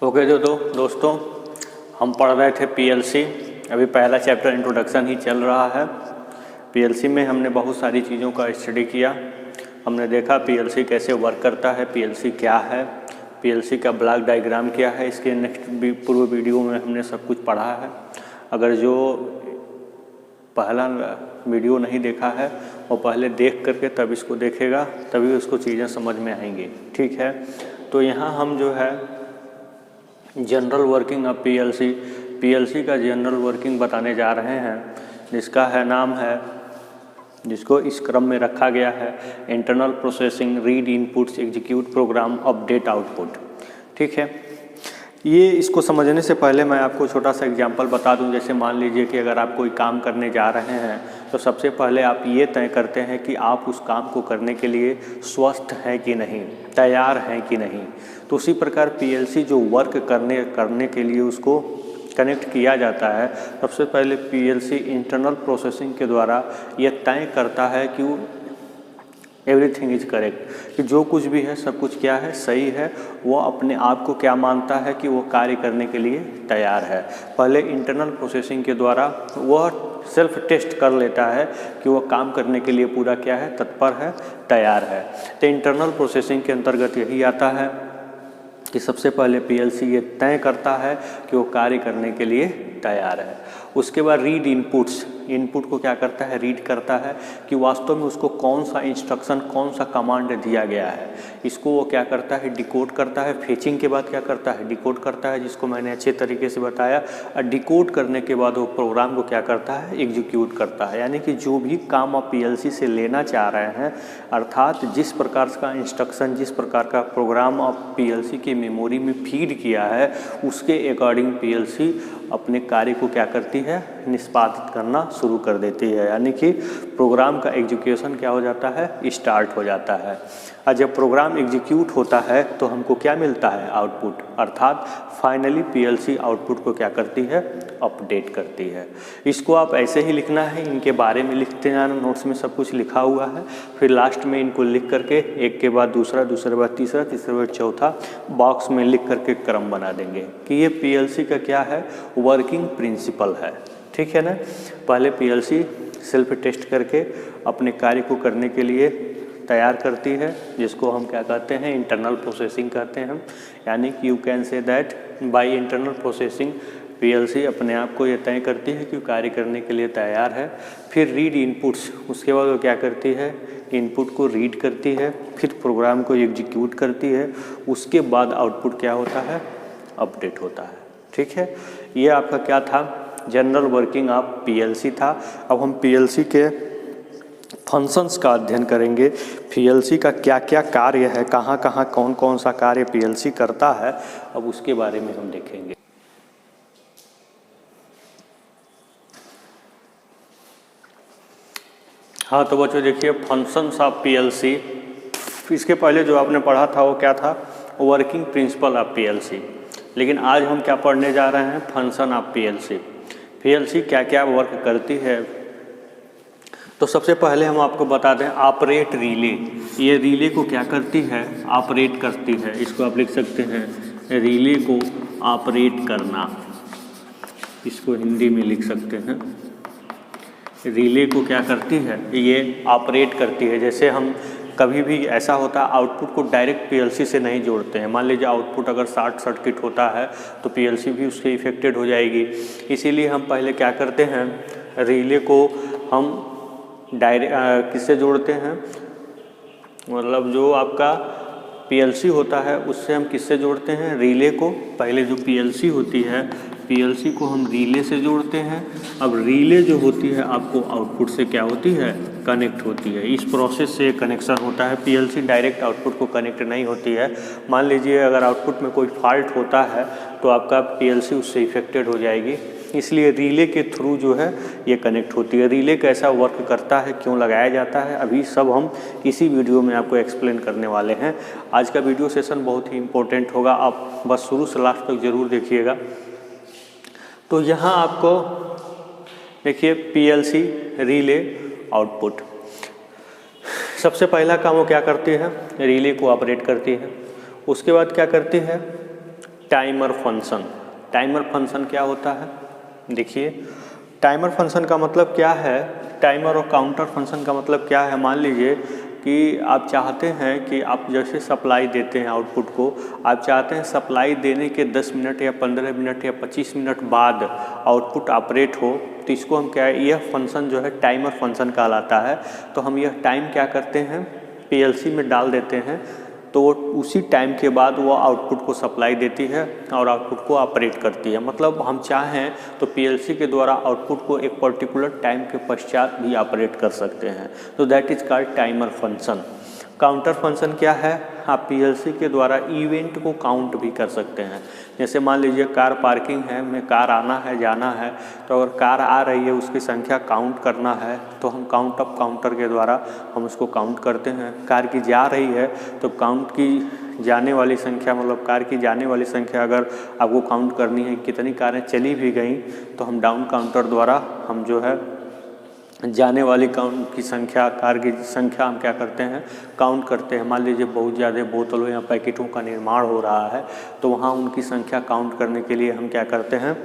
Okay दोस्तों हम पढ़ रहे थे पीएलसी। अभी पहला चैप्टर इंट्रोडक्शन ही चल रहा है। पीएलसी में हमने बहुत सारी चीज़ों का स्टडी किया। हमने देखा पीएलसी कैसे वर्क करता है, पीएलसी क्या है, पीएलसी का ब्लॉक डायग्राम क्या है। इसके नेक्स्ट पूर्व वीडियो में हमने सब कुछ पढ़ा है। अगर जो पहला वीडियो नहीं देखा है वो पहले देख करके तब इसको देखेगा, तभी उसको चीज़ें समझ में आएंगी। ठीक है, तो यहाँ हम जो है जनरल वर्किंग ऑफ पीएलसी का जनरल वर्किंग बताने जा रहे हैं, जिसका है नाम है, जिसको इस क्रम में रखा गया है internal processing, read inputs, execute program, update output. ठीक है, ये इसको समझने से पहले मैं आपको छोटा सा एग्जांपल बता दूं। जैसे मान लीजिए कि अगर आप कोई काम करने जा रहे हैं तो सबसे पहले आप ये तय करते हैं कि आप उस काम को करने के लिए स्वस्थ हैं कि नहीं, तैयार हैं कि नहीं। तो उसी प्रकार पीएलसी जो वर्क करने के लिए उसको कनेक्ट किया जाता है, सबसे पहले पीएलसी इंटरनल प्रोसेसिंग के द्वारा ये तय करता है कि एवरीथिंग इज करेक्ट, कि जो कुछ भी है सब कुछ क्या है, सही है। वो अपने आप को क्या मानता है कि वो कार्य करने के लिए तैयार है। पहले इंटरनल प्रोसेसिंग के द्वारा वह सेल्फ टेस्ट कर लेता है कि वह काम करने के लिए पूरा क्या है, तत्पर है, तैयार है। तो इंटरनल प्रोसेसिंग के अंतर्गत यही आता है कि सबसे पहले पीएलसी ये तय करता है कि वो कार्य करने के लिए तैयार है। उसके बाद रीड इनपुट को क्या करता है, रीड करता है कि वास्तव में उसको कौन सा इंस्ट्रक्शन, कौन सा कमांड दिया गया है। इसको वो क्या करता है, डिकोड करता है। फेचिंग के बाद क्या करता है, डिकोड करता है, जिसको मैंने अच्छे तरीके से बताया। और डिकोड करने के बाद वो प्रोग्राम को क्या करता है, एग्जीक्यूट करता है। यानी कि जो भी काम आप पीएलसी से लेना चाह रहे हैं, अर्थात जिस प्रकार का इंस्ट्रक्शन, जिस प्रकार का प्रोग्राम आप पीएलसी की मेमोरी में फीड किया है, उसके अकॉर्डिंग पीएलसी अपने कार्य को क्या करती है, निष्पादित करना शुरू कर देती है। यानी कि प्रोग्राम का एग्जीक्यूशन क्या हो जाता है, स्टार्ट हो जाता है। और जब प्रोग्राम एग्जीक्यूट होता है तो हमको क्या मिलता है, आउटपुट। अर्थात फाइनली पीएलसी आउटपुट को क्या करती है, अपडेट करती है। इसको आप ऐसे ही लिखना है, इनके बारे में लिखते जाना। नोट्स में सब कुछ लिखा हुआ है। फिर लास्ट में इनको लिख करके एक के बाद दूसरा, दूसरे के बाद तीसरा, तीसरे के बाद चौथा बॉक्स में लिख करके क्रम बना देंगे कि ये पीएलसी का क्या है, वर्किंग प्रिंसिपल है। ठीक है ना। पहले पीएलसी सेल्फ टेस्ट करके अपने कार्य को करने के लिए तैयार करती है, जिसको हम क्या कहते हैं, इंटरनल प्रोसेसिंग कहते हैं। यानी कि you can say that by internal processing PLC अपने आप को ये तय करती है कि कार्य करने के लिए तैयार है। फिर रीड इनपुट्स, उसके बाद वो क्या करती है, इनपुट को रीड करती है, फिर प्रोग्राम को एग्जीक्यूट करती है। उसके बाद आउटपुट क्या होता है, अपडेट होता है। ठीक है, ये आपका क्या था, जनरल वर्किंग ऑफ पीएलसी था। अब हम पीएलसी के फंक्शंस का अध्ययन करेंगे। पीएलसी का क्या क्या कार्य है, कहाँ कहाँ कौन कौन सा कार्य पीएलसी करता है, अब उसके बारे में हम देखेंगे। हाँ तो बच्चों देखिए, फंक्शंस ऑफ पीएलसी। इसके पहले जो आपने पढ़ा था वो क्या था, वर्किंग प्रिंसिपल ऑफ पीएलसी। लेकिन आज हम क्या पढ़ने जा रहे हैं, फंक्शन ऑफ पीएलसी। पीएलसी क्या क्या वर्क करती है। तो सबसे पहले हम आपको बता दें, ऑपरेट रिले। ये रिले को क्या करती है, ऑपरेट करती है। इसको आप लिख सकते हैं, रिले को ऑपरेट करना। इसको हिंदी में लिख सकते हैं, रिले को क्या करती है, ये ऑपरेट करती है। जैसे हम कभी भी ऐसा होता है, आउटपुट को डायरेक्ट पीएलसी से नहीं जोड़ते हैं। मान लीजिए आउटपुट अगर शॉर्ट सर्किट होता है तो पीएलसी भी उससे इफेक्टेड हो जाएगी। इसीलिए हम पहले क्या करते हैं, रिले को हम डायरेक्ट किससे जोड़ते हैं, मतलब जो आपका पीएलसी होता है उससे हम किससे जोड़ते हैं, रिले को। पहले जो पीएलसी होती है, पीएलसी को हम रिले से जोड़ते हैं। अब रिले जो होती है आपको आउटपुट से क्या होती है, कनेक्ट होती है। इस प्रोसेस से कनेक्शन होता है। पीएलसी डायरेक्ट आउटपुट को कनेक्ट नहीं होती है। मान लीजिए अगर आउटपुट में कोई फॉल्ट होता है तो आपका पीएलसी उससे इफेक्टेड हो जाएगी। इसलिए रिले के थ्रू जो है ये कनेक्ट होती है। रिले कैसा वर्क करता है, क्यों लगाया जाता है, अभी सब हम इसी वीडियो में आपको एक्सप्लेन करने वाले हैं। आज का वीडियो सेशन बहुत ही इम्पोर्टेंट होगा, आप बस शुरू से लास्ट तक ज़रूर देखिएगा। तो यहाँ आपको देखिए, पीएलसी रिले आउटपुट। सबसे पहला काम वो क्या करती है, रिले को ऑपरेट करती है। उसके बाद क्या करती है, टाइमर फंक्शन। टाइमर फंक्शन क्या होता है? देखिए, टाइमर फंक्शन का मतलब क्या है, टाइमर और काउंटर फंक्शन का मतलब क्या है। मान लीजिए कि आप चाहते हैं कि आप जैसे सप्लाई देते हैं आउटपुट को, आप चाहते हैं सप्लाई देने के 10 मिनट या 15 मिनट या 25 मिनट बाद आउटपुट ऑपरेट हो, तो इसको हम क्या है, यह फंक्शन जो है टाइमर फंक्शन कहलाता है। तो हम यह टाइम क्या करते हैं, पीएलसी में डाल देते हैं, तो वो उसी टाइम के बाद वो आउटपुट को सप्लाई देती है और आउटपुट को ऑपरेट करती है। मतलब हम चाहें तो पीएलसी के द्वारा आउटपुट को एक पर्टिकुलर टाइम के पश्चात भी ऑपरेट कर सकते हैं। तो that is called timer function. Counter function क्या है, आप पीएलसी के द्वारा इवेंट को काउंट भी कर सकते हैं। जैसे मान लीजिए कार पार्किंग है, में कार आना है जाना है, तो अगर कार आ रही है उसकी संख्या काउंट करना है तो हम काउंट अप काउंटर के द्वारा हम उसको काउंट करते हैं। कार की जा रही है तो काउंट की जाने वाली संख्या, मतलब कार की जाने वाली संख्या अगर आपको काउंट करनी है कितनी कारें चली भी गई, तो हम डाउन काउंटर द्वारा हम जो है जाने वाली काउंट की संख्या, कार की संख्या हम क्या करते हैं, काउंट करते हैं। मान लीजिए बहुत ज़्यादा बोतलों या पैकेटों का निर्माण हो रहा है, तो वहाँ उनकी संख्या काउंट करने के लिए हम क्या करते हैं,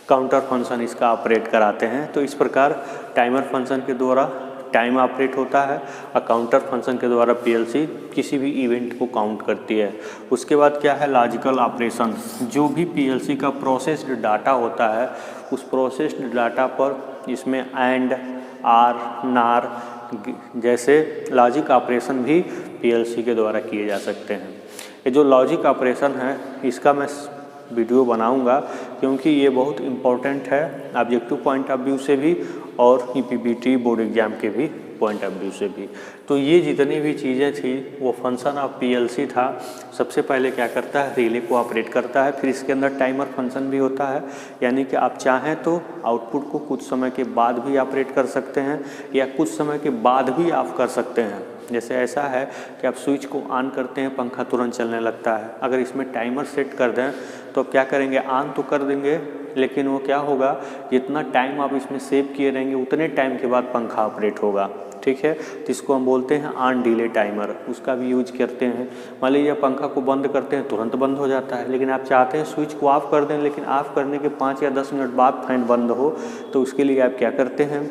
काउंटर फंक्शन इसका ऑपरेट कराते हैं। तो इस प्रकार टाइमर फंक्शन के द्वारा टाइम ऑपरेट होता है और काउंटर फंक्शन के द्वारा पीएलसी किसी भी इवेंट को काउंट करती है। उसके बाद क्या है, लॉजिकल ऑपरेशन। जो भी पीएलसी का प्रोसेस्ड डाटा होता है, उस प्रोसेस्ड डाटा पर इसमें एंड, आर, नार जैसे लॉजिक ऑपरेशन भी पीएलसी के द्वारा किए जा सकते हैं। ये जो लॉजिक ऑपरेशन है इसका मैं वीडियो बनाऊंगा, क्योंकि ये बहुत इम्पोर्टेंट है ऑब्जेक्टिव पॉइंट ऑफ व्यू से भी और ईपीपीटी बोर्ड एग्जाम के भी पॉइंट ऑफ व्यू से भी। तो ये जितनी भी चीज़ें थी वो फंक्शन ऑफ पीएलसी था। सबसे पहले क्या करता है, रिले को ऑपरेट करता है, फिर इसके अंदर टाइमर फंक्शन भी होता है, यानी कि आप चाहें तो आउटपुट को कुछ समय के बाद भी ऑपरेट कर सकते हैं या कुछ समय के बाद भी ऑफ कर सकते हैं। जैसे ऐसा है कि आप स्विच को ऑन करते हैं, पंखा तुरंत चलने लगता है। अगर इसमें टाइमर सेट कर दें तो क्या करेंगे, ऑन तो कर देंगे, लेकिन वो क्या होगा, जितना टाइम आप इसमें सेव किए रहेंगे उतने टाइम के बाद पंखा ऑपरेट होगा। ठीक है, तो इसको हम बोलते हैं ऑन डिले टाइमर, उसका भी यूज करते हैं। मान लीजिए पंखा को बंद करते हैं, तुरंत बंद हो जाता है, लेकिन आप चाहते हैं स्विच को ऑफ कर दें, लेकिन ऑफ करने के 5 या 10 मिनट बाद फैन बंद हो, तो उसके लिए आप क्या करते हैं,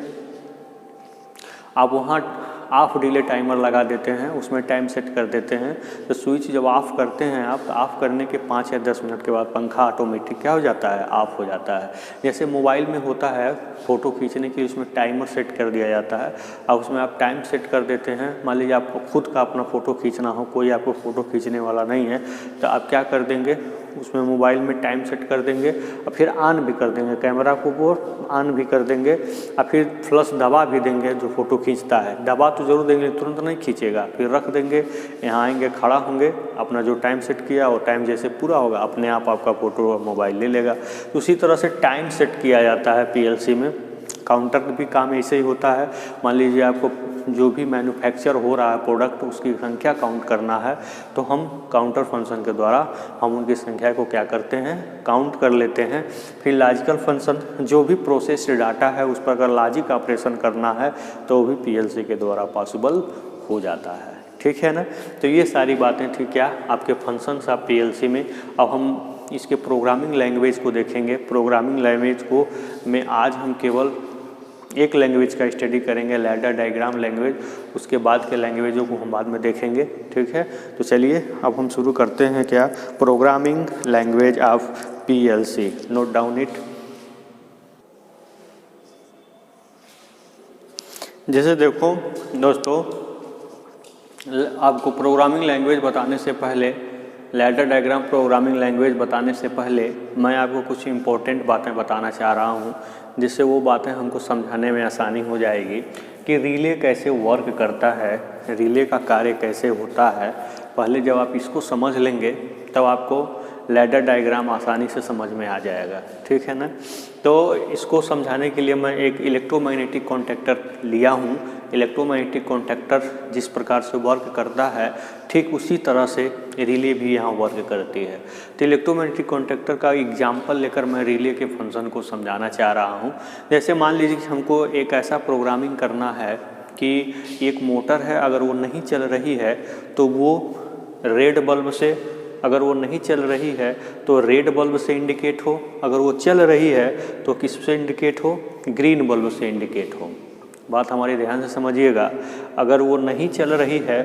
आप वहाँ ऑफ डिले टाइमर लगा देते हैं, उसमें टाइम सेट कर देते हैं। तो स्विच जब ऑफ़ करते हैं आप, तो ऑफ़ करने के 5 या 10 मिनट के बाद पंखा ऑटोमेटिक क्या हो जाता है, ऑफ हो जाता है। जैसे मोबाइल में होता है, फ़ोटो खींचने के लिए उसमें टाइमर सेट कर दिया जाता है और उसमें आप टाइम सेट कर देते हैं। मान लीजिए आपको खुद का अपना फ़ोटो खींचना हो, कोई आपको फ़ोटो खींचने वाला नहीं है, तो आप क्या कर देंगे, उसमें मोबाइल में टाइम सेट कर देंगे और फिर ऑन भी कर देंगे, कैमरा को वो ऑन भी कर देंगे और फिर फ्लश दबा भी देंगे। जो फ़ोटो खींचता है दबा तो ज़रूर देंगे, तुरंत नहीं खींचेगा, फिर रख देंगे, यहाँ आएंगे, खड़ा होंगे, अपना जो टाइम सेट किया वो टाइम जैसे पूरा होगा अपने आप आपका फ़ोटो मोबाइल ले लेगा। तो उसी तरह से टाइम सेट किया जाता है पीएलसी में। काउंटर भी काम ऐसे ही होता है। मान लीजिए आपको जो भी मैन्युफैक्चर हो रहा है प्रोडक्ट, उसकी संख्या काउंट करना है, तो हम काउंटर फंक्शन के द्वारा हम उनकी संख्या को क्या करते हैं, काउंट कर लेते हैं। फिर लॉजिकल फंक्शन, जो भी प्रोसेस्ड डाटा है उस पर अगर लॉजिक ऑपरेशन करना है तो वो भी पीएलसी के द्वारा पॉसिबल हो जाता है। ठीक है ना। तो ये सारी बातें थी क्या आपके फंक्शंस ऑफ पीएलसी में। अब हम इसके प्रोग्रामिंग लैंग्वेज को देखेंगे। प्रोग्रामिंग लैंग्वेज को में आज हम केवल एक लैंग्वेज का स्टडी करेंगे, लैडर डायग्राम लैंग्वेज। उसके बाद के लैंग्वेजों को हम बाद में देखेंगे। ठीक है, तो चलिए अब हम शुरू करते हैं क्या, programming language of PLC. Note down it. जैसे देखो दोस्तों, आपको प्रोग्रामिंग लैंग्वेज बताने से पहले, लैडर डायग्राम प्रोग्रामिंग लैंग्वेज बताने से पहले मैं आपको कुछ इम्पोर्टेंट बातें बताना चाह रहा हूँ, जिससे वो बातें हमको समझाने में आसानी हो जाएगी कि रिले कैसे वर्क करता है, रिले का कार्य कैसे होता है। पहले जब आप इसको समझ लेंगे तब आपको लैडर डायग्राम आसानी से समझ में आ जाएगा। ठीक है ना। तो इसको समझाने के लिए मैं एक इलेक्ट्रोमैग्नेटिक कॉन्टैक्टर लिया हूँ। इलेक्ट्रोमैग्नेटिक कॉन्टैक्टर जिस प्रकार से वर्क करता है, ठीक उसी तरह से रिले भी यहाँ वर्क करती है। तो इलेक्ट्रोमैग्नेटिक कॉन्टैक्टर का एग्जाम्पल लेकर मैं रिले के फंक्शन को समझाना चाह रहा हूँ। जैसे मान लीजिए कि हमको एक ऐसा प्रोग्रामिंग करना है कि एक मोटर है, अगर वो नहीं चल रही है तो वो रेड बल्ब से अगर वो नहीं चल रही है तो रेड बल्ब से इंडिकेट हो, अगर वो चल रही है तो किस से इंडिकेट हो, ग्रीन बल्ब से इंडिकेट हो। बात हमारी ध्यान से समझिएगा, अगर वो नहीं चल रही है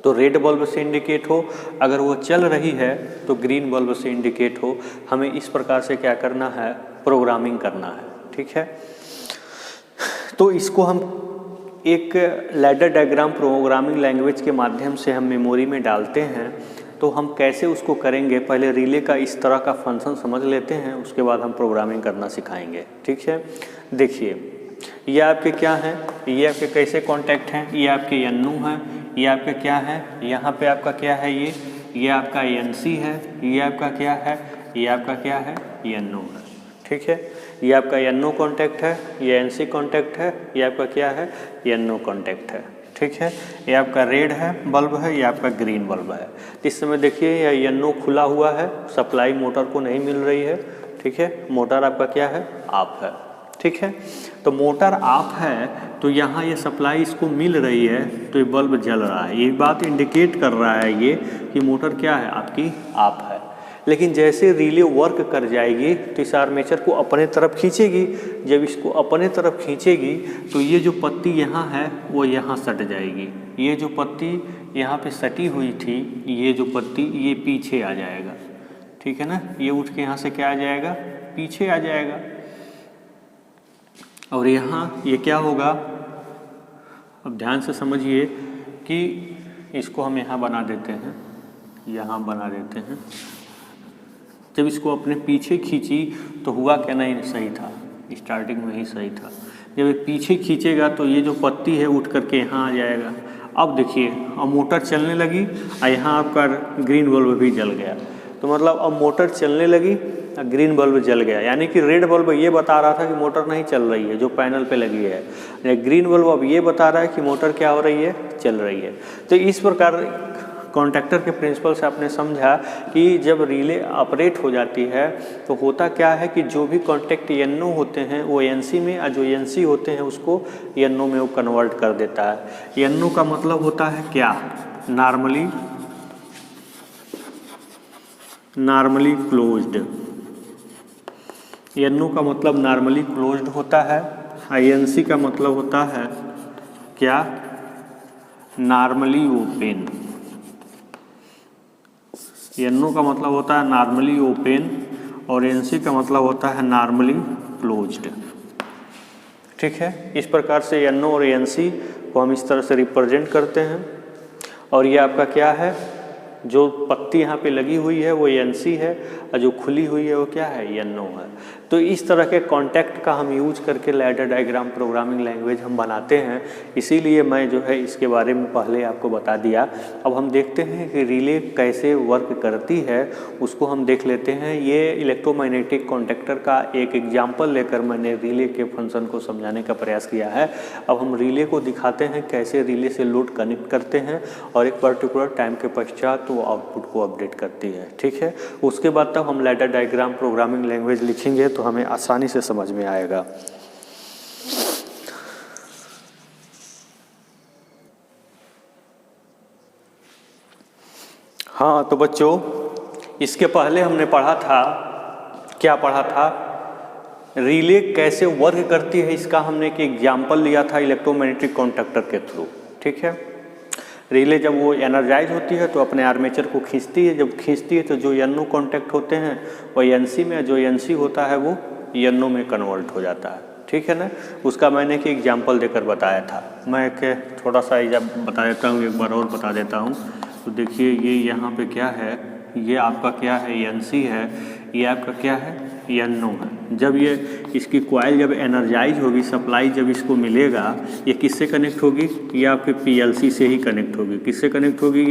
तो रेड बल्ब से इंडिकेट हो, अगर वो चल रही है तो ग्रीन बल्ब से इंडिकेट हो। हमें इस प्रकार से क्या करना है, प्रोग्रामिंग करना है, ठीक है। तो इसको हम एक लैडर डायग्राम प्रोग्रामिंग लैंग्वेज के माध्यम से हम मेमोरी में डालते हैं। तो हम कैसे उसको करेंगे, पहले रिले का इस तरह का फंक्शन समझ लेते हैं, उसके बाद हम प्रोग्रामिंग करना सिखाएंगे, ठीक है। देखिए ये आपके क्या हैं, ये आपके कैसे कॉन्टैक्ट हैं, ये आपके NO हैं, ये आपका क्या है, यहाँ पे आपका क्या है, ये आपका NC है, ये आपका क्या है, ये आपका क्या है, NO है, ठीक है। ये आपका NO कॉन्टैक्ट है, ये NC कॉन्टैक्ट है, ये आपका क्या है, NO कॉन्टैक्ट है, ठीक है। ये आपका रेड है बल्ब है, ये आपका ग्रीन बल्ब है। इस समय देखिए यह NO खुला हुआ है, सप्लाई मोटर को नहीं मिल रही है, ठीक है। मोटर आपका क्या है, ऑफ है, ठीक है। तो मोटर ऑफ है तो यहाँ ये सप्लाई इसको मिल रही है तो ये बल्ब जल रहा है। ये बात इंडिकेट कर रहा है ये कि मोटर क्या है, आपकी ऑफ है। लेकिन जैसे रिले वर्क कर जाएगी तो इस आर्मेचर को अपने तरफ खींचेगी। जब इसको अपने तरफ खींचेगी तो ये जो पत्ती यहाँ है वो यहाँ सट जाएगी। ये जो पत्ती यहाँ पे सटी हुई थी, ये जो पत्ती ये पीछे आ जाएगा, ठीक है ना। ये उठ के यहाँ से क्या आ जाएगा, पीछे आ जाएगा। और यहाँ ये क्या होगा, अब ध्यान से समझिए कि इसको हम यहाँ बना देते हैं, यहाँ बना देते हैं। जब इसको अपने पीछे खींची तो हुआ क्या, नहीं सही था, स्टार्टिंग में ही सही था। जब ये पीछे खींचेगा तो ये जो पत्ती है उठ करके यहाँ आ जाएगा। अब देखिए अब मोटर चलने लगी और यहाँ आपका ग्रीन बल्ब भी जल गया। तो मतलब अब मोटर चलने लगी, ग्रीन बल्ब जल गया, यानी कि रेड बल्ब ये बता रहा था कि मोटर नहीं चल रही है जो पैनल पे लगी है। ग्रीन बल्ब अब ये बता रहा है कि मोटर क्या हो रही है, चल रही है। तो इस प्रकार कॉन्टैक्टर के प्रिंसिपल से आपने समझा कि जब रिले ऑपरेट हो जाती है तो होता क्या है कि जो भी कॉन्टैक्ट NO होते हैं वो NC में, और जो NC होते हैं उसको NO में वो कन्वर्ट कर देता है। NO का मतलब होता है क्या, नॉर्मली क्लोज्ड। NO का मतलब नॉर्मली क्लोज्ड होता है। NC का मतलब होता है क्या, नॉर्मली ओपन। NO का मतलब होता है नॉर्मली ओपन और NC का मतलब होता है नॉर्मली क्लोज्ड, ठीक है। इस प्रकार से NO और NC को हम इस तरह से रिप्रेजेंट करते हैं। और ये आपका क्या है, जो पत्ती यहाँ पे लगी हुई है वो NC है और जो खुली हुई है वो क्या है, NO है। तो इस तरह के कॉन्टैक्ट का हम यूज करके लैडर डायग्राम प्रोग्रामिंग लैंग्वेज हम बनाते हैं। इसीलिए मैं जो है इसके बारे में पहले आपको बता दिया। अब हम देखते हैं कि रिले कैसे वर्क करती है, उसको हम देख लेते हैं। ये इलेक्ट्रोमैग्नेटिक कॉन्टैक्टर का एक एग्जाम्पल लेकर मैंने रिले के फंक्शन को समझाने का प्रयास किया है। अब हम रिले को दिखाते हैं कैसे रिले से लोड कनेक्ट करते हैं और एक पर्टिकुलर टाइम के पश्चात वो आउटपुट को अपडेट करती है, ठीक है। उसके बाद तब हम लैडर डायग्राम प्रोग्रामिंग लैंग्वेज लिखेंगे तो हमें आसानी से समझ में आएगा। हाँ तो बच्चों, इसके पहले हमने पढ़ा था, क्या पढ़ा था, रिले कैसे वर्क करती है, इसका हमने एक एग्जाम्पल लिया था इलेक्ट्रोमैग्नेटिक कॉन्टैक्टर के थ्रू, ठीक है। रिले जब वो एनर्जाइज होती है तो अपने आर्मेचर को खींचती है। जब खींचती है तो जो NO कॉन्टैक्ट होते हैं वो NC में, जो NC होता है वो NO में कन्वर्ट हो जाता है, ठीक है ना। उसका मैंने एक एग्जाम्पल देकर बताया था। मैं एक थोड़ा सा बता देता हूँ, एक बार और बता देता हूँ। तो देखिए ये यहाँ पे क्या है, ये आपका क्या है, NC है, ये आपका क्या है, NO है। जब ये इसकी कॉइल जब एनर्जाइज होगी, सप्लाई जब इसको मिलेगा, ये किससे कनेक्ट होगी, ये आपके PLC से ही कनेक्ट होगी। किससे कनेक्ट होगी,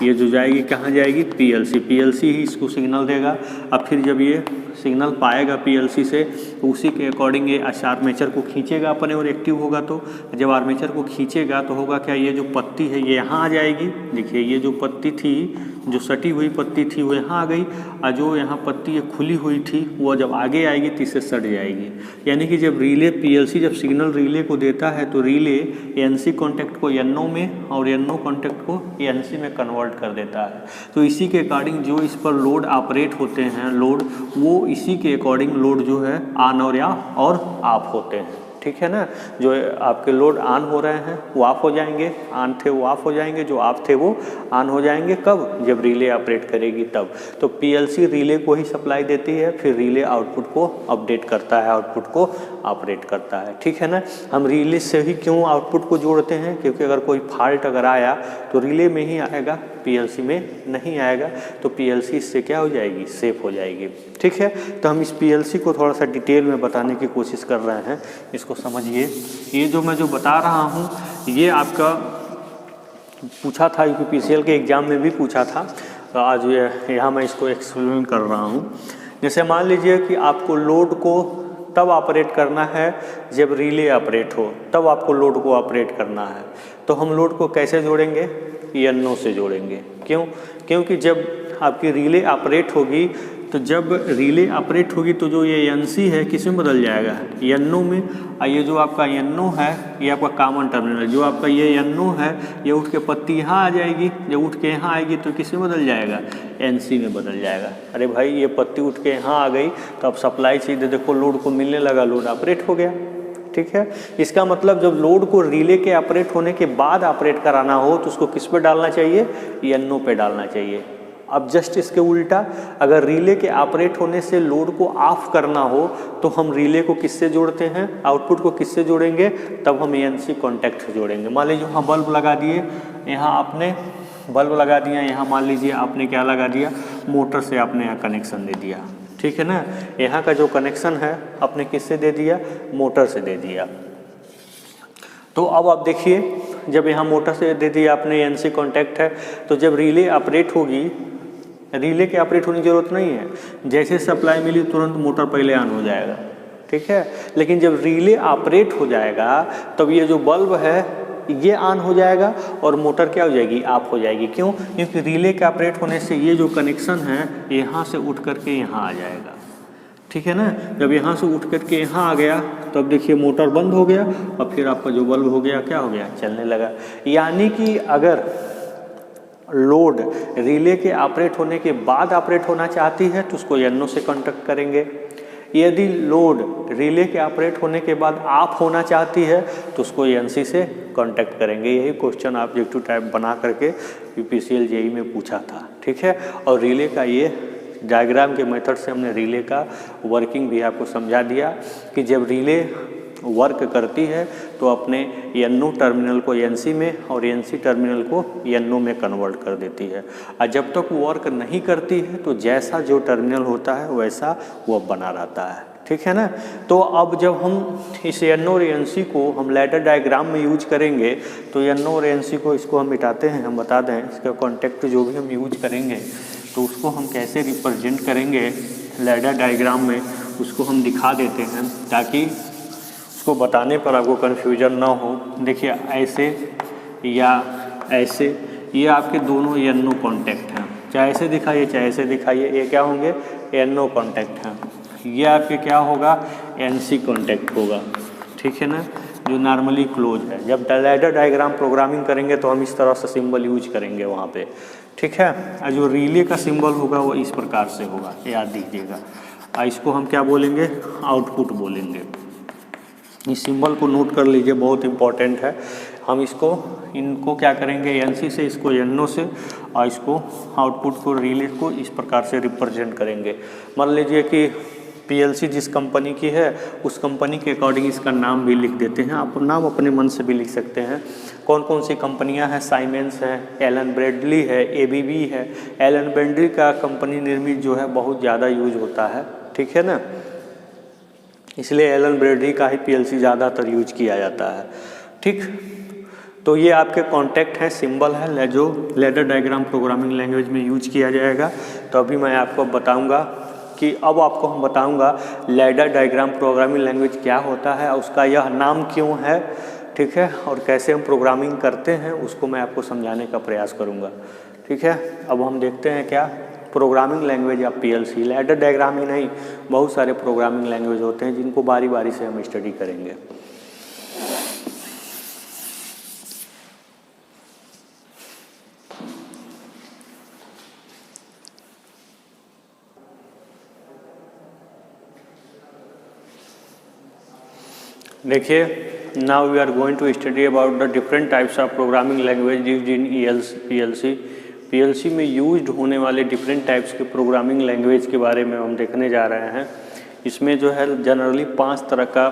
ये जो जाएगी कहाँ जाएगी, PLC ही इसको सिग्नल देगा। अब फिर जब ये सिग्नल पाएगा PLC से तो उसी के अकॉर्डिंग ये आर्मेचर को खींचेगा अपने, और एक्टिव होगा। तो जब आर्मेचर को खींचेगा तो होगा क्या, ये जो पत्ती है ये यहाँ आ जाएगी। देखिए ये जो पत्ती थी, जो सटी हुई पत्ती थी वो यहाँ आ गई, और जो यहाँ पत्ती पत्ती ये खुली हुई थी वो जब आगे आएगी तो इससे सट जाएगी। यानी कि जब रिले पीएलसी जब सिग्नल रिले को देता है तो रिले एनसी कॉन्टैक्ट को एनओ में और एनओ कॉन्टैक्ट को एनसी में कन्वर्ट कर देता है। तो इसी के अकॉर्डिंग जो इस पर लोड ऑपरेट होते हैं लोड, वो इसी के अकॉर्डिंग लोड जो है ऑन और ऑफ होते हैं। ठीक है ना, जो आपके लोड ऑन हो रहे हैं वो ऑफ हो जाएंगे, ऑन थे वो ऑफ हो जाएंगे, जो ऑफ थे वो ऑन हो जाएंगे। कब? जब रिले ऑपरेट करेगी तब। तो पीएलसी रिले को ही सप्लाई देती है, फिर रिले आउटपुट को अपडेट करता है, आउटपुट को ऑपरेट करता है। ठीक है ना। हम रिले से ही क्यों आउटपुट को जोड़ते हैं? क्योंकि अगर कोई फॉल्ट अगर आया तो रिले में ही आएगा, पीएलसी में नहीं आएगा, तो पीएलसी इससे क्या हो जाएगी? सेफ हो जाएगी। ठीक है। तो हम इस पीएलसी को थोड़ा सा डिटेल में बताने की कोशिश कर रहे हैं, इसको समझिए। ये जो मैं जो बता रहा हूँ ये आपका पूछा था यूपीपीसीएल के एग्ज़ाम में भी पूछा था, तो आज यहाँ मैं इसको एक्सप्लेन कर रहा हूँ। जैसे मान लीजिए कि आपको लोड को तब ऑपरेट करना है जब रिले ऑपरेट हो, तब आपको लोड को ऑपरेट करना है। तो हम लोड को कैसे जोड़ेंगे? एनओ से जोड़ेंगे। क्यों? क्योंकि जब आपकी रिले ऑपरेट होगी, तो जब रिले ऑपरेट होगी तो जो ये एनसी है किस में बदल जाएगा? एनओ में। और ये जो आपका एनओ है ये आपका कॉमन टर्मिनल, जो आपका ये एनओ है ये उठ के पत्ती यहाँ आ जाएगी, जब उठ के यहाँ आएगी तो किस में बदल जाएगा? एनसी में बदल जाएगा। अरे भाई ये पत्ती उठ के यहाँ आ गई तो अब सप्लाई सीधे देखो लोड को मिलने लगा, लोड ऑपरेट हो गया। ठीक है। इसका मतलब जब लोड को रिले के ऑपरेट होने के बाद ऑपरेट कराना हो तो उसको किस पे डालना चाहिए? एनओ पे डालना चाहिए। अब जस्ट इसके उल्टा, अगर रिले के ऑपरेट होने से लोड को ऑफ करना हो तो हम रिले को किससे जोड़ते हैं? आउटपुट को किससे जोड़ेंगे? तब हम एनसी कॉन्टैक्ट से जोड़ेंगे। मान लीजिए यहाँ बल्ब लगा दिए, यहाँ आपने बल्ब लगा दिया, यहाँ मान लीजिए आपने क्या लगा दिया? मोटर से आपने यहाँ कनेक्शन दे दिया। ठीक है ना। यहाँ का जो कनेक्शन है आपने किससे दे दिया? मोटर से दे दिया। तो अब आप देखिए, जब यहाँ मोटर से दे दिया आपने एनसी कॉन्टैक्ट है, तो जब रिले ऑपरेट होगी, रिले के ऑपरेट होने की ज़रूरत नहीं है, जैसे सप्लाई मिली तुरंत मोटर पहले ऑन हो जाएगा। ठीक है। लेकिन जब रिले ऑपरेट हो जाएगा तब ये जो बल्ब है ये ऑन हो जाएगा और मोटर क्या हो जाएगी? ऑफ हो जाएगी। क्यों? क्योंकि रिले के ऑपरेट होने से ये जो कनेक्शन है यहाँ से उठ करके यहाँ आ जाएगा। ठीक है ना। जब यहाँ से उठ करके यहाँ आ गया तब देखिए मोटर बंद हो गया और फिर आपका जो बल्ब हो गया क्या हो गया? चलने लगा। यानी कि अगर लोड रिले के ऑपरेट होने के बाद ऑपरेट होना चाहती है तो उसको एनओ से कॉन्टैक्ट करेंगे। यदि लोड रिले के ऑपरेट होने के बाद ऑफ होना चाहती है तो उसको एनसी से कांटेक्ट करेंगे। यही क्वेश्चन ऑब्जेक्टिव टाइप बना करके यूपीसीएल जेई में पूछा था। ठीक है। और रिले का ये डायग्राम के मेथड से हमने रिले का वर्किंग भी आपको समझा दिया कि जब रिले वर्क करती है तो अपने एनओ टर्मिनल को एनसी में और एनसी टर्मिनल को एनओ में कन्वर्ट कर देती है। और जब तक वो वर्क नहीं करती है तो जैसा जो टर्मिनल होता है वैसा वो बना रहता है। ठीक है ना। तो अब जब हम इस एनओ और एनसी को हम लैडर डायग्राम में यूज करेंगे तो एनओ और एनसी को इसको हम मिटाते हैं। हम बता दें इसका कॉन्टेक्ट जो भी हम यूज करेंगे तो उसको हम कैसे रिप्रेजेंट करेंगे लैडर डायग्राम में, उसको हम दिखा देते हैं ताकि उसको बताने पर आपको कन्फ्यूजन ना हो। देखिए ऐसे या ऐसे, ये आपके दोनों एनओ कॉन्टैक्ट हैं। चाहे ऐसे दिखाइए चाहे ऐसे दिखाइए, ये क्या होंगे? एनओ कॉन्टैक्ट हैं। ये आपके क्या होगा? एनसी कॉन्टैक्ट होगा। ठीक है ना, जो नॉर्मली क्लोज है। जब लैडर डायग्राम प्रोग्रामिंग करेंगे तो हम इस तरह से सिंबल यूज करेंगे वहाँ पे। ठीक है। और जो रिले का सिंबल होगा वो इस प्रकार से होगा, याद दीजिएगा। इसको हम क्या बोलेंगे? आउटपुट बोलेंगे। इस सिंबल को नोट कर लीजिए, बहुत इंपॉर्टेंट है। हम इनको क्या करेंगे? एनसी से, इसको एनओ से, और इसको आउटपुट को रिले को इस प्रकार से रिप्रेजेंट करेंगे। मान लीजिए कि पीएलसी जिस कंपनी की है उस कंपनी के अकॉर्डिंग इसका नाम भी लिख देते हैं। आप नाम अपने मन से भी लिख सकते हैं। कौन कौन सी कंपनियां हैं? साइमेंस है, एलन ब्रैडली है, एबीबी है। एलन ब्रैडली का कंपनी निर्मित जो है बहुत ज़्यादा यूज होता है। ठीक है ना, इसलिए एलन ब्रैडली का ही पीएलसी ज़्यादातर यूज किया जाता है। ठीक। तो ये आपके कॉन्टैक्ट हैं, सिंबल है जो लैडर डायग्राम प्रोग्रामिंग लैंग्वेज में यूज किया जाएगा। तो अभी मैं आपको बताऊंगा कि अब आपको हम बताऊंगा लैडर डायग्राम प्रोग्रामिंग लैंग्वेज क्या होता है, उसका यह नाम क्यों है। ठीक है। और कैसे हम प्रोग्रामिंग करते हैं उसको मैं आपको समझाने का प्रयास करूँगा। ठीक है। अब हम देखते हैं क्या प्रोग्रामिंग लैंग्वेज या पीएलसी। लैडर डायग्राम ही नहीं, बहुत सारे प्रोग्रामिंग लैंग्वेज होते हैं जिनको बारी बारी से हम स्टडी करेंगे। देखिए, now we are going to study about the different types of programming language used in PLC. PLC में यूज्ड होने वाले डिफरेंट टाइप्स के प्रोग्रामिंग लैंग्वेज के बारे में हम देखने जा रहे हैं। इसमें जो है जनरली 5 तरह का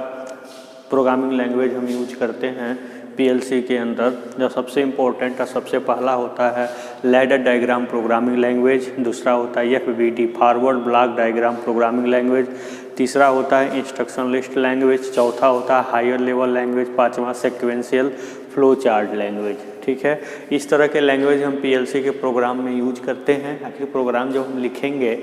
प्रोग्रामिंग लैंग्वेज हम यूज करते हैं पीएलसी के अंदर। जो सबसे इम्पोर्टेंट और सबसे पहला होता है लैडर डायग्राम प्रोग्रामिंग लैंग्वेज, दूसरा होता है FBD forward block diagram programming language, तीसरा होता है इंस्ट्रक्शन लिस्ट लैंग्वेज, चौथा होता है हायर लेवल लैंग्वेज, पांचवा सीक्वेंशियल फ्लो चार्ट लैंग्वेज। ठीक है, इस तरह के लैंग्वेज हम पीएलसी के प्रोग्राम में यूज करते हैं। आखिर प्रोग्राम जब हम लिखेंगे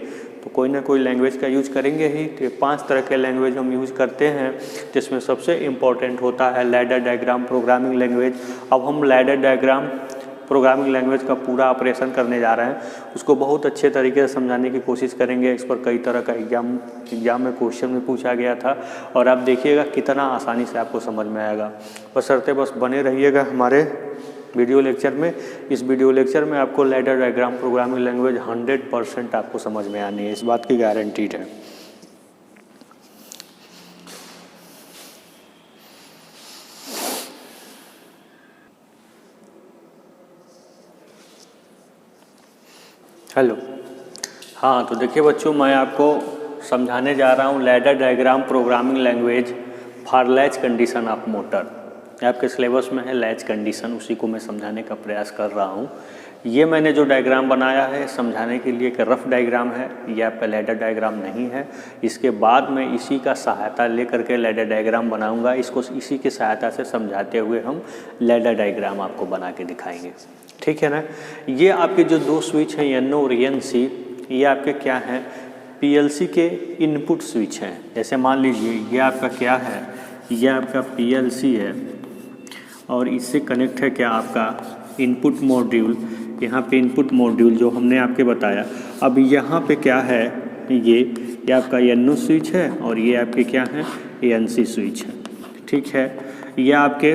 तो कोई ना कोई लैंग्वेज का यूज करेंगे ही। तो 5 तरह के लैंग्वेज हम यूज करते हैं, जिसमें सबसे इम्पॉर्टेंट होता है लैडर डायग्राम प्रोग्रामिंग लैंग्वेज। अब हम लैडर डायग्राम प्रोग्रामिंग लैंग्वेज का पूरा ऑपरेशन करने जा रहे हैं, उसको बहुत अच्छे तरीके से समझाने की कोशिश करेंगे। इस पर कई तरह का एग्जाम में क्वेश्चन में पूछा गया था, और आप देखिएगा कितना आसानी से आपको समझ में आएगा। बशर्ते बस बने रहिएगा हमारे वीडियो लेक्चर में। इस वीडियो लेक्चर में आपको लैडर डायग्राम प्रोग्रामिंग लैंग्वेज 100% आपको समझ में आनी है, इस बात की गारंटीड है। हेलो, हाँ, तो देखिए बच्चों, मैं आपको समझाने जा रहा हूँ ladder diagram programming language for latch condition of motor. आपके सिलेबस में है लैच कंडीशन, उसी को मैं समझाने का प्रयास कर रहा हूँ। ये मैंने जो डायग्राम बनाया है समझाने के लिए एक रफ डायग्राम है, ये आपका लैडर डायग्राम नहीं है। इसके बाद मैं इसी का सहायता लेकर के लैडर डायग्राम बनाऊंगा। इसको इसी की सहायता से समझाते हुए हम लैडर डायग्राम आपको बना के दिखाएंगे। ठीक है ना। ये आपके जो 2 स्विच हैं NO और NC, ये आपके क्या हैं, पीएलसी के इनपुट स्विच हैं। जैसे मान लीजिए ये आपका क्या है, ये आपका पीएलसी है और इससे कनेक्ट है क्या, आपका इनपुट मॉड्यूल। यहाँ पे इनपुट मॉड्यूल जो हमने आपके बताया। अब यहाँ पे क्या है, ये आपका NO स्विच है और ये आपके क्या है, NC स्विच है। ठीक है, ये आपके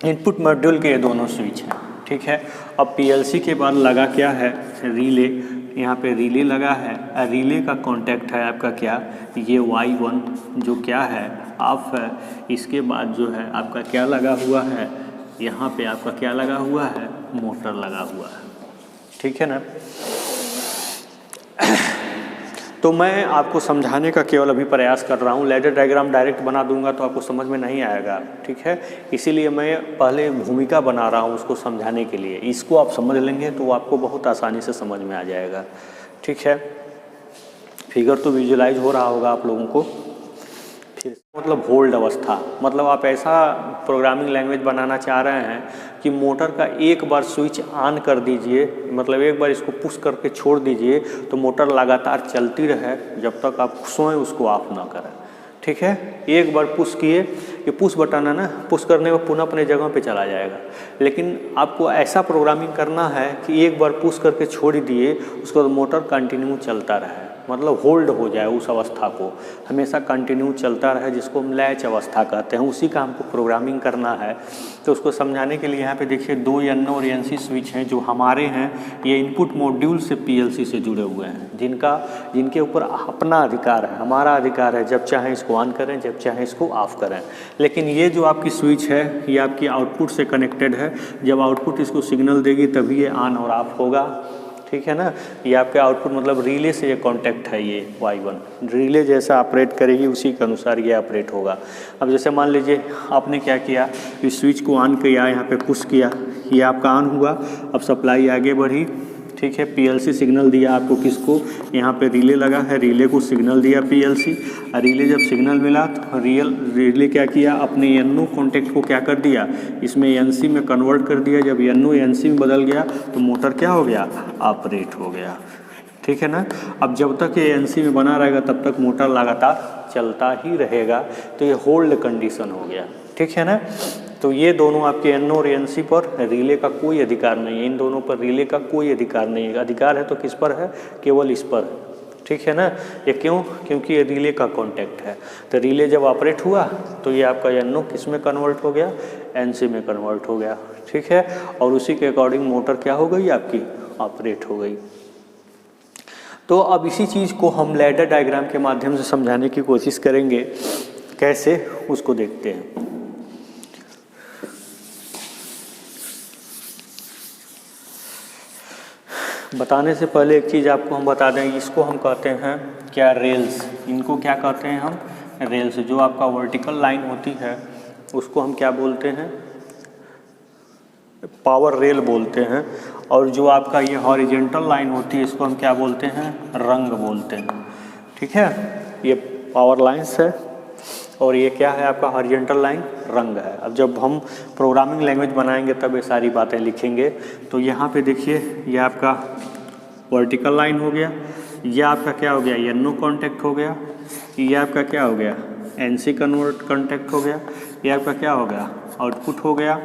इनपुट मॉड्यूल के दोनों स्विच हैं। ठीक है, अब पीएलसी के बाद लगा क्या है, रिले। यहाँ पे रिले लगा है, रिले का कांटेक्ट है आपका क्या, ये Y1 जो क्या है, ऑफ है। इसके बाद जो है आपका क्या लगा हुआ है, यहाँ पे आपका क्या लगा हुआ है, मोटर लगा हुआ है। ठीक है ना। तो मैं आपको समझाने का केवल अभी प्रयास कर रहा हूँ। लैडर डायग्राम डायरेक्ट बना दूंगा तो आपको समझ में नहीं आएगा। ठीक है, इसीलिए मैं पहले भूमिका बना रहा हूँ उसको समझाने के लिए। इसको आप समझ लेंगे तो आपको बहुत आसानी से समझ में आ जाएगा। ठीक है, फिगर तो विजुलाइज हो रहा होगा आप लोगों को। फिर मतलब होल्ड अवस्था, मतलब आप ऐसा प्रोग्रामिंग लैंग्वेज बनाना चाह रहे हैं कि मोटर का एक बार स्विच ऑन कर दीजिए, मतलब एक बार इसको पुश करके छोड़ दीजिए तो मोटर लगातार चलती रहे जब तक आप स्वयं उसको ऑफ ना करें। ठीक है, एक बार पुश किए, ये पुश बटन है ना, पुश करने में पुनः अपने जगह पे चला जाएगा। लेकिन आपको ऐसा प्रोग्रामिंग करना है कि एक बार पुश करके छोड़ दिए, उसके बाद मोटर कंटिन्यू चलता रहे, मतलब होल्ड हो जाए उस अवस्था को, हमेशा कंटिन्यू चलता रहे, जिसको हम लैच अवस्था कहते हैं। उसी का हमको प्रोग्रामिंग करना है। तो उसको समझाने के लिए यहाँ पे देखिए 2 NO और NC स्विच हैं जो हमारे हैं। ये इनपुट मॉड्यूल से पीएलसी से जुड़े हुए हैं, जिनके ऊपर अपना अधिकार है, हमारा अधिकार है, जब चाहें इसको ऑन करें, जब चाहें इसको ऑफ करें। लेकिन ये जो आपकी स्विच है ये आपकी आउटपुट से कनेक्टेड है। जब आउटपुट इसको सिग्नल देगी तभी ये ऑन और ऑफ होगा। ठीक है ना, ये आपके आउटपुट मतलब रिले से ये कांटेक्ट है। ये Y1 रिले जैसा ऑपरेट करेगी, उसी के अनुसार ये ऑपरेट होगा। अब जैसे मान लीजिए आपने क्या किया, इस स्विच को ऑन किया, यहाँ पे पुश किया, ये आपका ऑन हुआ। अब सप्लाई आगे बढ़ी। ठीक है, पीएलसी सिग्नल दिया आपको, किसको, यहाँ पे रिले लगा है, रिले को सिग्नल दिया पीएलसी। रिले जब सिग्नल मिला तो रिले क्या किया, अपने NO कॉन्टेक्ट को क्या कर दिया, इसमें NC में कन्वर्ट कर दिया। जब NO NC में बदल गया तो मोटर क्या हो गया, ऑपरेट हो गया। ठीक है ना। अब जब तक ये NC में बना रहेगा तब तक मोटर लगातार चलता ही रहेगा। तो ये होल्ड कंडीशन हो गया। ठीक है ना। तो ये दोनों आपके NO और NC पर रिले का कोई अधिकार नहीं है, इन दोनों पर रिले का कोई अधिकार नहीं है। अधिकार है तो किस पर है, केवल इस पर है, ठीक है ना। ये क्यों, क्योंकि ये रिले का कॉन्टैक्ट है। तो रिले जब ऑपरेट हुआ तो ये आपका NO किस में कन्वर्ट हो गया, NC में कन्वर्ट हो गया, ठीक है। और उसी के अकॉर्डिंग मोटर क्या हो गई आपकी, ऑपरेट हो गई। तो अब इसी चीज़ को हम लैडर डायग्राम के माध्यम से समझाने की कोशिश करेंगे, कैसे उसको देखते हैं। बताने से पहले एक चीज़ आपको हम बता दें, इसको हम कहते हैं क्या, रेल्स। इनको क्या कहते हैं हम, रेल्स। जो आपका वर्टिकल लाइन होती है उसको हम क्या बोलते हैं, पावर रेल बोलते हैं। और जो आपका ये हॉरिजेंटल लाइन होती है इसको हम क्या बोलते हैं, रंग बोलते हैं, ठीक है। ये पावर लाइन्स है और ये क्या है आपका हॉरिजेंटल लाइन, रंग है। अब जब हम प्रोग्रामिंग लैंग्वेज बनाएंगे तब ये सारी बातें लिखेंगे। तो यहाँ पे देखिए ये आपका वर्टिकल लाइन हो गया, ये आपका क्या हो गया, NO कॉन्टैक्ट हो गया, ये आपका क्या हो गया, NC कन्वर्ट कॉन्टैक्ट हो गया, ये आपका क्या हो गया, आउटपुट हो गया।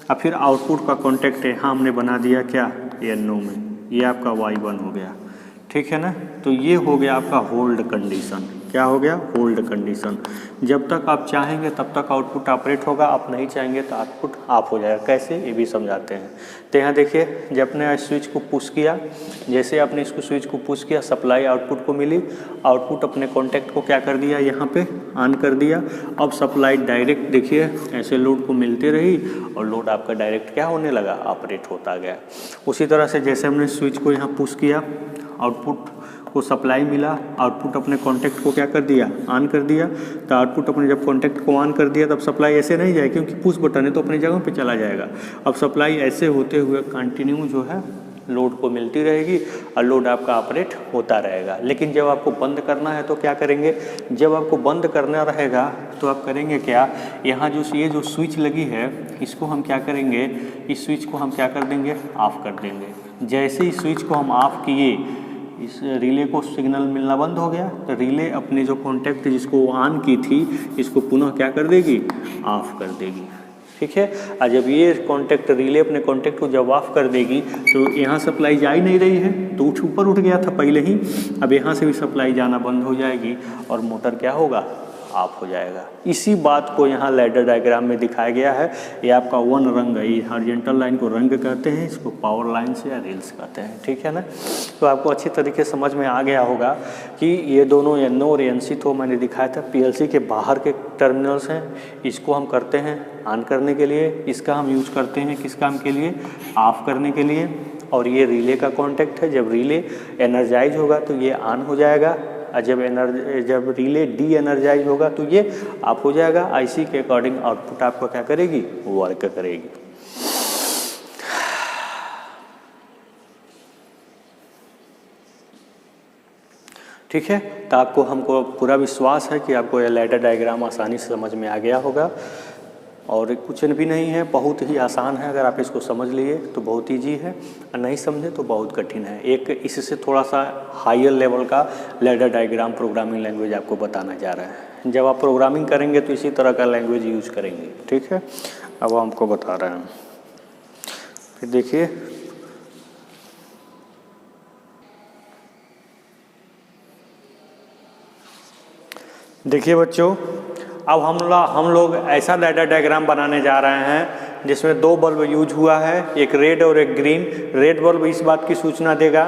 अब फिर आउटपुट का कॉन्टैक्ट यहाँ हमने बना दिया क्या, NO में, ये आपका Y1 हो गया, ठीक है ना। तो ये हो गया आपका होल्ड कंडीशन। क्या हो गया, होल्ड कंडीशन। जब तक आप चाहेंगे तब तक आउटपुट ऑपरेट होगा, आप नहीं चाहेंगे तो आउटपुट ऑफ हो जाएगा। कैसे, ये भी समझाते हैं। तो यहाँ देखिए, जब आपने स्विच को पुश किया, जैसे आपने इसको स्विच को पुश किया, सप्लाई आउटपुट को मिली, आउटपुट अपने कॉन्टैक्ट को क्या कर दिया, यहाँ पे ऑन कर दिया। अब सप्लाई डायरेक्ट देखिए ऐसे लोड को मिलती रही और लोड आपका डायरेक्ट क्या होने लगा, ऑपरेट होता गया। उसी तरह से जैसे हमने स्विच को यहाँ पुश किया, आउटपुट को सप्लाई मिला, आउटपुट अपने कॉन्टैक्ट को क्या कर दिया, ऑन कर दिया। तो आउटपुट अपने जब कॉन्टैक्ट को ऑन कर दिया तब सप्लाई ऐसे नहीं जाए, क्योंकि पुश बटन है तो अपनी जगह पे चला जाएगा। अब सप्लाई ऐसे होते हुए कंटिन्यू जो है लोड को मिलती रहेगी और लोड आपका ऑपरेट होता रहेगा। लेकिन जब आपको बंद करना है तो क्या करेंगे, जब आपको बंद करना रहेगा तो आप करेंगे क्या, यहाँ जो ये जो स्विच लगी है इसको हम क्या करेंगे, इस स्विच को हम क्या कर देंगे, ऑफ कर देंगे। जैसे ही स्विच को हम ऑफ किए, इस रिले को सिग्नल मिलना बंद हो गया, तो रिले अपने जो कॉन्टैक्ट जिसको ऑन की थी इसको पुनः क्या कर देगी, ऑफ कर देगी, ठीक है। और जब ये कॉन्टैक्ट रिले अपने कॉन्टैक्ट को जब ऑफ कर देगी तो यहाँ सप्लाई जा ही नहीं रही है, तो ऊपर उठ गया था पहले ही। अब यहाँ से भी सप्लाई जाना बंद हो जाएगी और मोटर क्या होगा, ऑफ हो जाएगा। इसी बात को यहाँ लैडर डायग्राम में दिखाया गया है। ये आपका वन रंग है, ये हॉरिजॉन्टल लाइन को रंग कहते हैं, इसको पावर लाइन से या रेल्स कहते हैं, ठीक है ना। तो आपको अच्छी तरीके से समझ में आ गया होगा कि ये दोनों NO और NC तो मैंने दिखाया था PLC के बाहर के टर्मिनल्स हैं। इसको हम करते हैं ऑन करने के लिए, इसका हम यूज करते हैं किस काम के लिए, ऑफ करने के लिए। और ये रिले का कॉन्टैक्ट है, जब रिले एनर्जाइज होगा तो ये ऑन हो जाएगा, और जब रिले डी एनर्जाइज होगा तो ये ऑफ हो जाएगा। IC के अकॉर्डिंग आउटपुट आपको क्या करेगी, वर्क करेगी। ठीक है, तो आपको हमको पूरा विश्वास है कि आपको यह लैडर डायग्राम आसानी से समझ में आ गया होगा। और कुछ भी नहीं है, बहुत ही आसान है। अगर आप इसको समझ लिए तो बहुत ईजी है, और नहीं समझे तो बहुत कठिन है। एक इससे थोड़ा सा हायर लेवल का लैडर डायग्राम प्रोग्रामिंग लैंग्वेज आपको बताना जा रहा है। जब आप प्रोग्रामिंग करेंगे तो इसी तरह का लैंग्वेज यूज करेंगे, ठीक है। अब हमको बता रहे हैं, फिर देखिए बच्चों, अब हम लोग ऐसा लैडर डायग्राम बनाने जा रहे हैं जिसमें दो बल्ब यूज हुआ है, एक रेड और एक ग्रीन। रेड बल्ब इस बात की सूचना देगा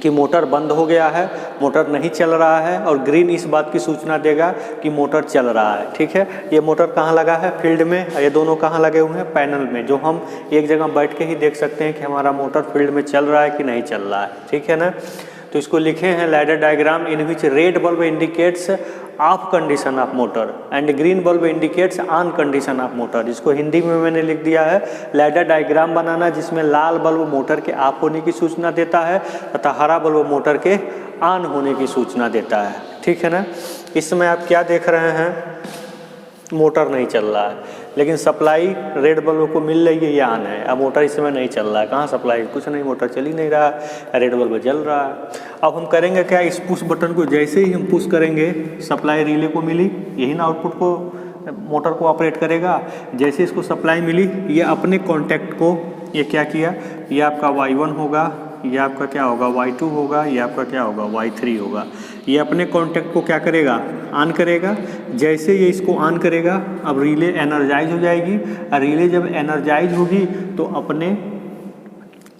कि मोटर बंद हो गया है, मोटर नहीं चल रहा है, और ग्रीन इस बात की सूचना देगा कि मोटर चल रहा है, ठीक है। ये मोटर कहाँ लगा है, फील्ड में, और ये दोनों कहाँ लगे हुए हैं, पैनल में, जो हम एक जगह बैठ के ही देख सकते हैं कि हमारा मोटर फील्ड में चल रहा है कि नहीं चल रहा है, ठीक है ना। तो इसको लिखे हैं ladder diagram in which red bulb indicates of condition of motor and green bulb indicates on condition of motor. इसको हिंदी में मैंने लिख दिया है लैडर डायग्राम बनाना जिसमें लाल बल्ब मोटर के ऑफ होने की सूचना देता है तथा हरा बल्ब मोटर के ऑन होने की सूचना देता है, ठीक है ना। इस समय आप क्या देख रहे हैं, मोटर नहीं चल रहा है, लेकिन सप्लाई रेड बल्ब को मिल रही है, ये ऑन है। अब मोटर इस समय नहीं चल रहा है, कहाँ सप्लाई, कुछ नहीं, मोटर चल ही नहीं रहा है, रेड बल्ब जल रहा है। अब हम करेंगे क्या, इस पुश बटन को जैसे ही हम पुश करेंगे, सप्लाई रिले को मिली, यही ना आउटपुट को मोटर को ऑपरेट करेगा। जैसे इसको सप्लाई मिली, ये अपने कॉन्टैक्ट को ये क्या किया, ये आपका Y1 होगा, ये आपका क्या होगा Y2 होगा, ये आपका क्या होगा Y3 होगा। ये अपने कॉन्टैक्ट को क्या करेगा, ऑन करेगा। जैसे ये इसको ऑन करेगा, अब रिले एनर्जाइज हो जाएगी। रिले जब एनर्जाइज होगी तो अपने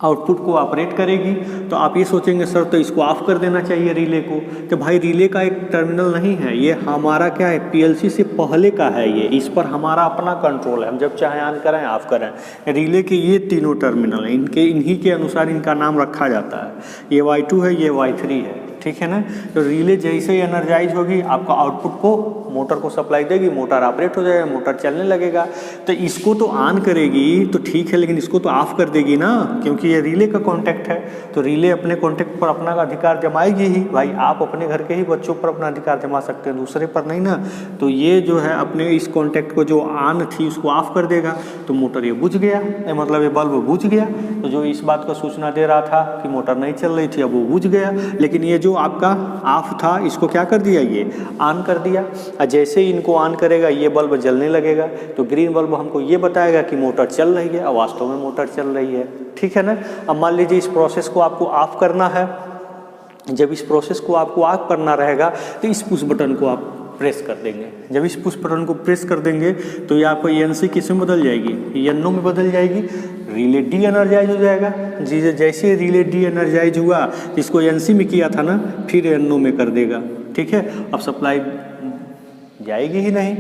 आउटपुट को ऑपरेट करेगी। तो आप ये सोचेंगे सर तो इसको ऑफ कर देना चाहिए रिले को। तो भाई रिले का एक टर्मिनल नहीं है, ये हमारा क्या है पीएलसी से पहले का है। ये इस पर हमारा अपना कंट्रोल है, हम जब चाहे ऑन करें ऑफ करें। रिले के ये तीनों टर्मिनल हैं, इन्हीं के अनुसार इनका नाम रखा जाता है। ये Y2 है, ये Y3 है, ठीक है ना। तो रिले जैसे ही एनर्जाइज होगी आपका आउटपुट को मोटर को सप्लाई देगी, मोटर ऑपरेट हो जाएगा, मोटर चलने लगेगा। तो इसको तो ऑन करेगी तो ठीक है, लेकिन इसको तो ऑफ कर देगी ना, क्योंकि ये रिले का कॉन्टैक्ट है। तो रिले अपने कॉन्टैक्ट पर अपना अधिकार जमाएगी ही। भाई आप अपने घर के ही बच्चों पर अपना अधिकार जमा सकते हैं, दूसरे पर नहीं ना। तो ये जो है अपने इस कॉन्टैक्ट को जो ऑन थी उसको ऑफ कर देगा, तो मोटर ये बुझ गया, मतलब ये बल्ब बुझ गया। तो जो इस बात का सूचना दे रहा था कि मोटर नहीं चल रही थी, अब वो बुझ गया। लेकिन ये जो आपका ऑफ था इसको क्या कर दिया, ये ऑन कर दिया। और जैसे ही इनको ऑन करेगा ये बल्ब जलने लगेगा। तो ग्रीन बल्ब हमको ये बताएगा कि मोटर चल रही है, और वास्तव में मोटर चल रही है, ठीक है ना। अब मान लीजिए इस प्रोसेस को आपको ऑफ करना है। जब इस प्रोसेस को आपको ऑफ करना रहेगा तो इस पुश बटन को आप प्रेस कर देंगे। जब इस पुश बटन को प्रेस कर देंगे तो ये आपको एनसी किस में बदल जाएगी, एनओ में बदल जाएगी। रिले डी एनर्जाइज हो जाएगा। जी जैसे रिले डी एनर्जाइज हुआ, इसको एनसी में किया था ना, फिर एनओ में कर देगा, ठीक है। अब सप्लाई जाएगी ही नहीं,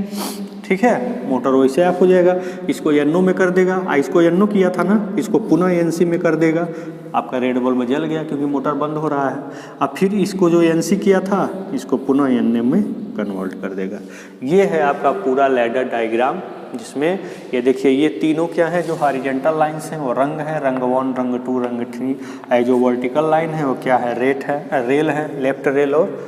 ठीक है, मोटर वैसे ऑफ हो जाएगा। इसको एनओ में कर देगा, इसको एनओ किया था ना, इसको पुनः एनसी में कर देगा। आपका रेड बल्ब जल गया क्योंकि मोटर बंद हो रहा है। अब फिर इसको जो एनसी किया था इसको पुनः एनए में कन्वर्ट कर देगा। ये है आपका पूरा लैडर डायग्राम, जिसमें ये देखिए ये तीनों क्या है, जो हॉरिजॉन्टल लाइंस हैं वो रंग है, रंग 1, रंग 2, रंग 3। जो वर्टिकल लाइन है वो क्या है, रेल है, लेफ्ट रेल और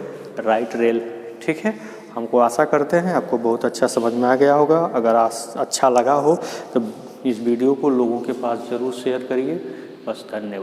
राइट रेल, ठीक है। हमको आशा करते हैं आपको बहुत अच्छा समझ में आ गया होगा। अगर अच्छा लगा हो तो इस वीडियो को लोगों के पास ज़रूर शेयर करिए। बस धन्यवाद।